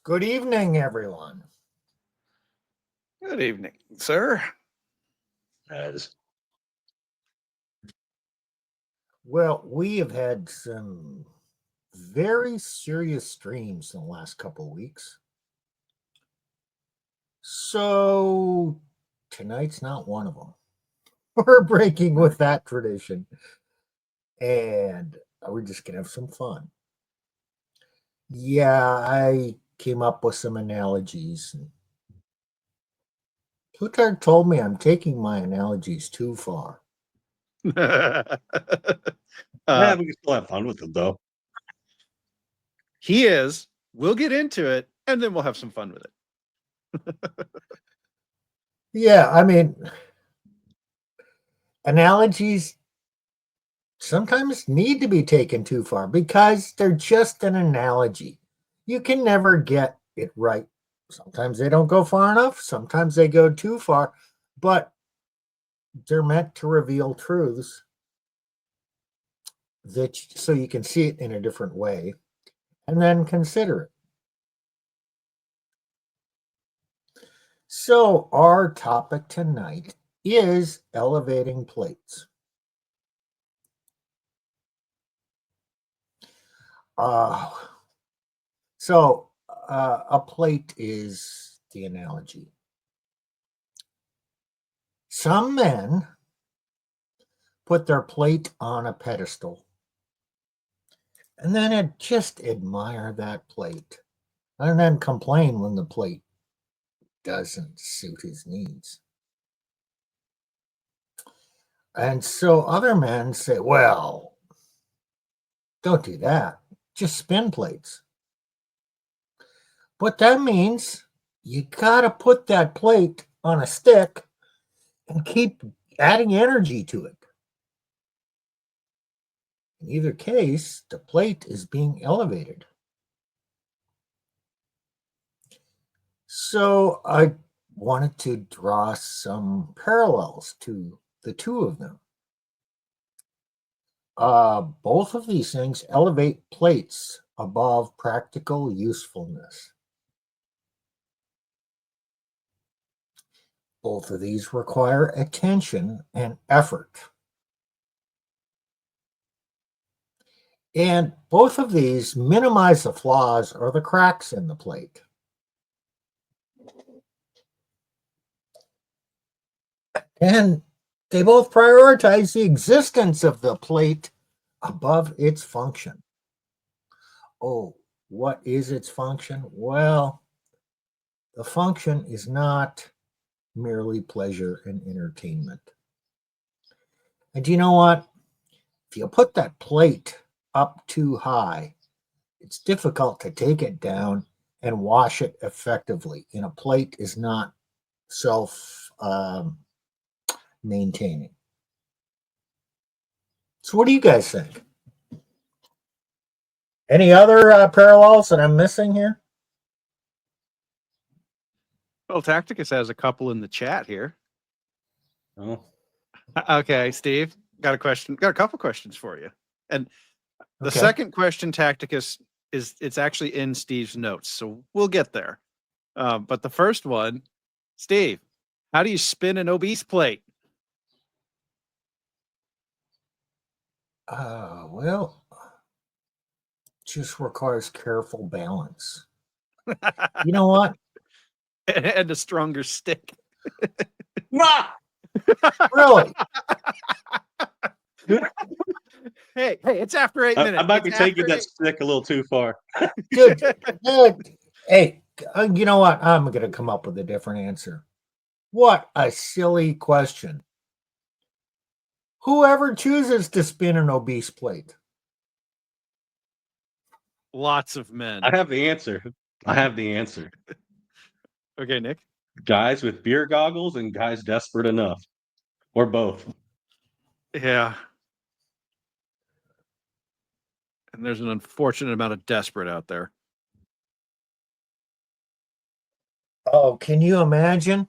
Good evening, everyone. Good evening, sir. Well, we have had some very serious streams in the last couple of weeks. So tonight's not one of them. We're breaking with that tradition. And we're just going to have some fun. Yeah, I came up with some analogies. Plutarch told me I'm taking my analogies too far. Yeah, we can still have fun with them, though. He is. We'll get into it, and then we'll have some fun with it. Yeah, I mean, analogies sometimes need to be taken too far because they're just an analogy. You can never get it right. Sometimes they don't go far enough, sometimes they go too far, but they're meant to reveal truths that so you can see it in a different way and then consider it. So, our topic tonight is elevating plates. So, a plate is the analogy. Some men put their plate on a pedestal and then just admire that plate and then complain when the plate doesn't suit his needs. And so other men say, well, don't do that. Just spin plates. But that means you got to put that plate on a stick and keep adding energy to it. In either case, the plate is being elevated. So I wanted to draw some parallels to the two of them. Both of these things elevate plates above practical usefulness. Both of these require attention and effort. And both of these minimize the flaws or the cracks in the plate. And they both prioritize the existence of the plate above its function. Oh, what is its function? Well, the function is not merely pleasure and entertainment. And you know what? If you put that plate up too high, it's difficult to take it down and wash it effectively. And a plate is not self maintaining. So, what do you guys think? Any other parallels that I'm missing here? Well, Tacticus has a couple in the chat here. Oh. Okay, Steve, got a question. Got a couple questions for you. And the Okay. second question, Tacticus, it's actually in Steve's notes, so we'll get there. But the first one, Steve, how do you spin an obese plate? Well, just requires careful balance. You know what? And a stronger stick. Really? Hey, it's after 8 minutes. I might be It's taking after that 8. stick a little too far. Dude, hey, you know what? I'm going to come up with a different answer. What a silly question. Whoever chooses to spin an obese plate? Lots of men. I have the answer. Okay, Nick. Guys with beer goggles and guys desperate enough. Or both. Yeah. And there's an unfortunate amount of desperate out there. Oh, can you imagine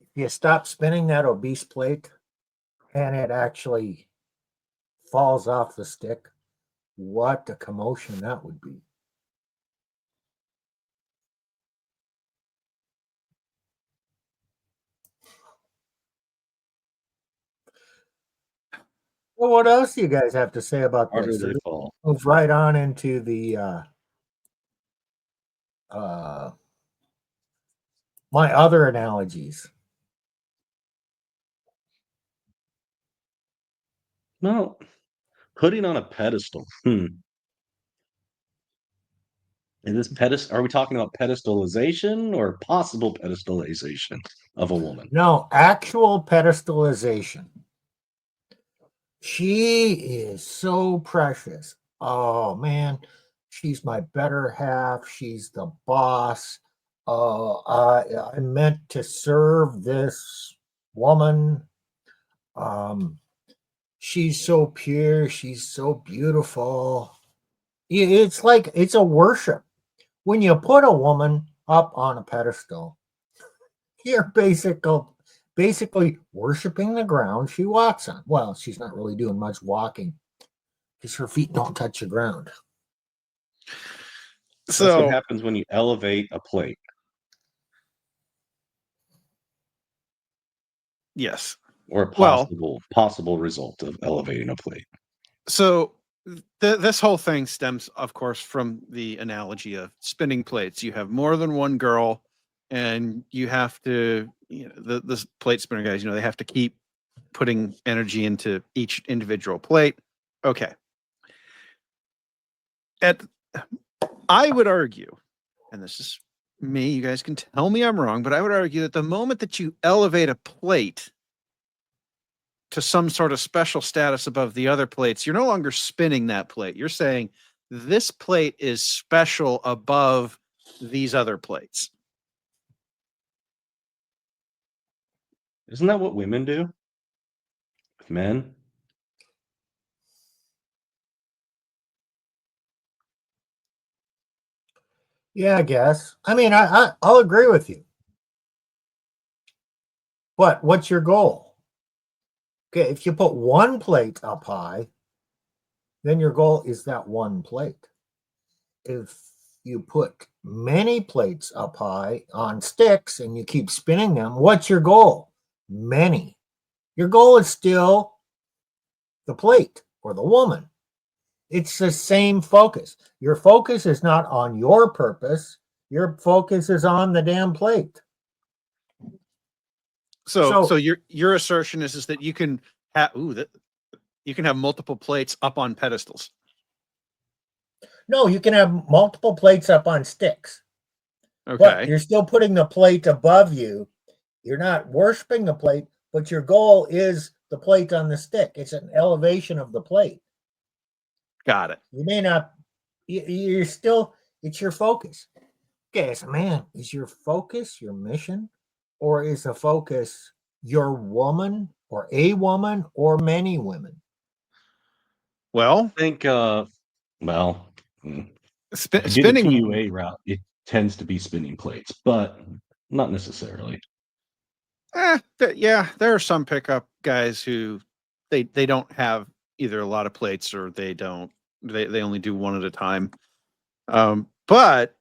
if you stop spinning that obese plate and it actually falls off the stick? What a commotion that would be. Well, what else do you guys have to say about harder this? they Or fall. move right on into the my other analogies. No, putting on a pedestal. Is this pedestal? Are we talking about pedestalization or possible pedestalization of a woman? No, actual pedestalization. She is so precious. Oh man, she's my better half. She's the boss. I meant to serve this woman. She's so pure. She's so beautiful. It's like it's a worship. When you put a woman up on a pedestal, you're basically worshiping the ground she walks on. Well, she's not really doing much walking because her feet don't touch the ground. That's what So happens when you elevate a plate. yes. Or a Well, possible result of elevating a plate. So this whole thing stems, of course, from the analogy of spinning plates. You have more than one girl, and you have to, the plate spinner guys, they have to keep putting energy into each individual plate. Okay. I would argue, and this is me, you guys can tell me I'm wrong, but I would argue that the moment that you elevate a plate to some sort of special status above the other plates, you're no longer spinning that plate. You're saying this plate is special above these other plates. Isn't that what women do with men? Yeah, I guess. I mean, I'll agree with you. But what's your goal? Okay, if you put one plate up high, then your goal is that one plate. If you put many plates up high on sticks and you keep spinning them, what's your goal? Many. Your goal is still the plate or the woman. It's the same focus. Your focus is not on your purpose. Your focus is on the damn plate. So your assertion is that you can have you can have multiple plates up on pedestals. No, you can have multiple plates up on sticks. Okay. But you're still putting the plate above you. You're not worshiping the plate, but your goal is the plate on the stick. It's an elevation of the plate. Got it. You may not, you're still, it's your focus. Okay, as a man, is your focus your mission, or is the focus your woman or a woman or many women? Well, I think, well, if you did a spinning TUA route, it tends to be spinning plates, but not necessarily. yeah, there are some pickup guys who they don't have either a lot of plates or they only do one at a time. But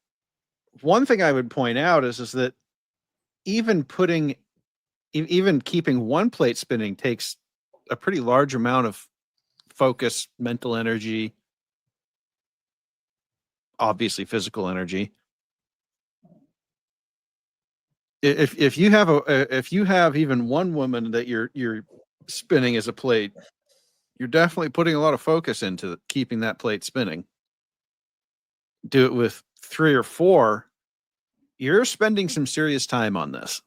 one thing I would point out is that even keeping one plate spinning takes a pretty large amount of focus, mental energy, obviously physical energy. If you have even one woman that you're spinning as a plate, you're definitely putting a lot of focus into keeping that plate spinning. Do it with 3 or 4, you're spending some serious time on this.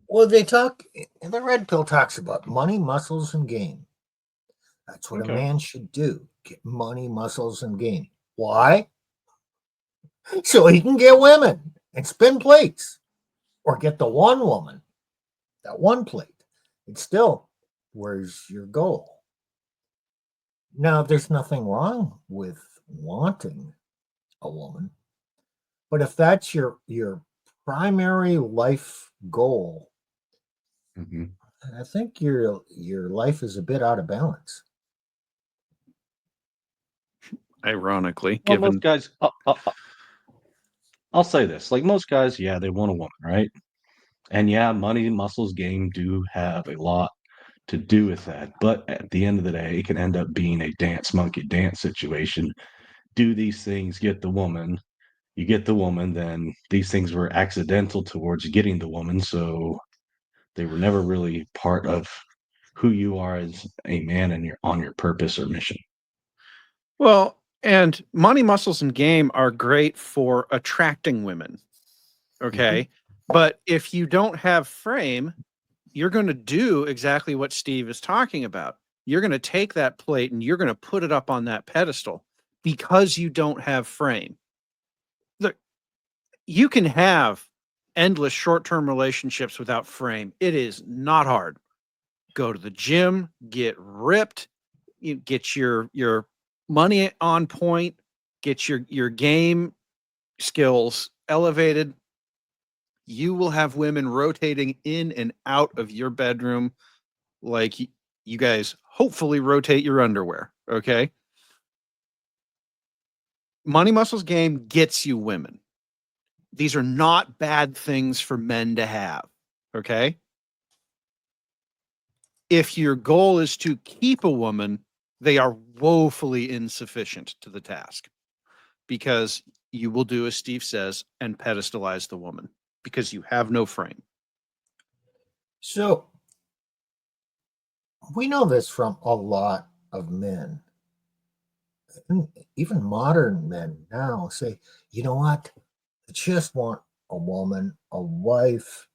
Well, the red pill talks about money, muscles, and game. That's what a man should do. Get money, muscles, and game. Why? So he can get women and spin plates or get the one woman, that one plate. It's still, where's your goal? Now, there's nothing wrong with wanting a woman, but if that's your primary life goal, I think your life is a bit out of balance. Ironically, Well, given most guys, I'll say this: like most guys, yeah, they want a woman, right? And yeah, money, muscles, game do have a lot to do with that. But at the end of the day, it can end up being a dance monkey dance situation. Do these things get the woman? You get the woman, then these things were accidental towards getting the woman, so they were never really part of who you are as a man and on your purpose or mission. Well, and money, muscles, and game are great for attracting women. Okay. But if you don't have frame, you're going to do exactly what Steve is talking about. You're going to take that plate and you're going to put it up on that pedestal because you don't have frame. Look, you can have endless short-term relationships without frame. It is not hard. Go to the gym, get ripped, you get your money on point, get your game skills elevated. You will have women rotating in and out of your bedroom like you guys hopefully rotate your underwear. Okay. Money, muscles, game gets you women. These are not bad things for men to have. Okay. If your goal is to keep a woman, they are woefully insufficient to the task because you will do as Steve says and pedestalize the woman because you have no frame. So we know this from a lot of men. Even modern men now say, you know what? I just want a woman, a wife,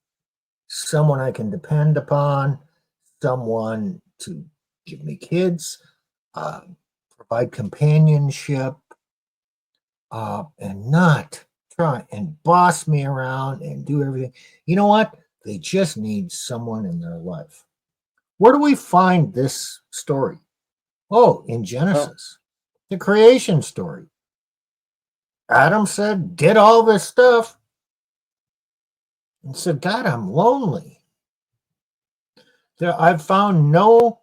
someone I can depend upon, someone to give me kids, provide companionship, and not try and boss me around and do everything. You know what? They just need someone in their life. Where do we find this story? Oh, in Genesis, the creation story. Adam said, did all this stuff and said, God, I'm lonely. I've found no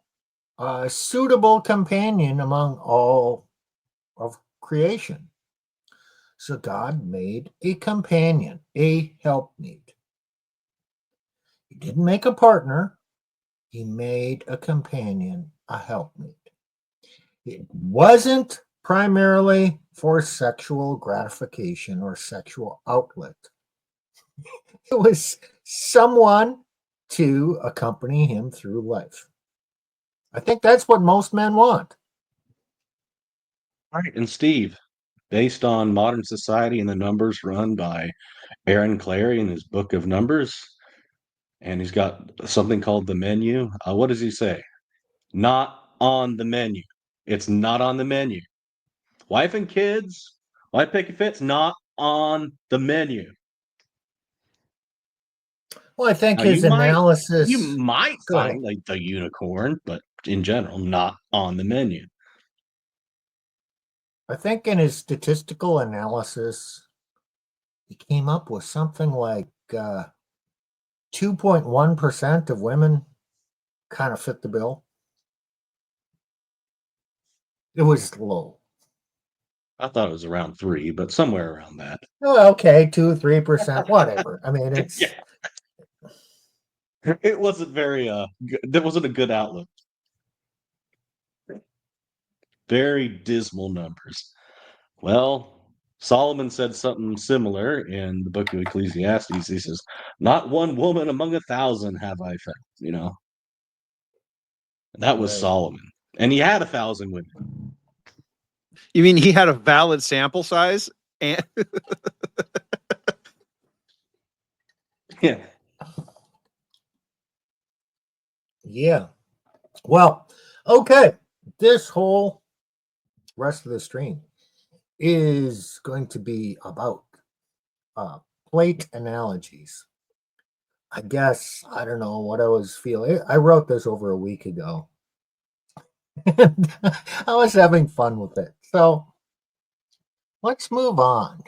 suitable companion among all of creation. So God made a companion, a helpmeet. He didn't make a partner. He made a companion, a helpmeet. It wasn't primarily for sexual gratification or sexual outlet. It was someone to accompany him through life. I think that's what most men want. All right. And Steve, based on modern society and the numbers run by Aaron Clary in his book of numbers, and he's got something called the menu. What does he say? Not on the menu. It's not on the menu. Wife and kids, wife picket fits, not on the menu. Well, I think Now his you analysis. might Go ahead. find like the unicorn, but in general, not on the menu. I think in his statistical analysis, he came up with something like 2.1% of women kind of fit the bill. It was low. I thought it was around 3, but somewhere around that. Oh, okay, 2-3%, whatever. I mean, it's Yeah. It wasn't very that wasn't a good outlook. Very dismal numbers. Well, Solomon said something similar in the book of Ecclesiastes. He says, "Not one woman among 1,000 have I found." And that was right. Solomon, and he had 1,000 women. You mean he had a valid sample size? And Yeah. Yeah. Well, okay. This whole rest of the stream is going to be about plate analogies. I guess, I don't know what I was feeling. I wrote this over a week ago. I was having fun with it. So let's move on.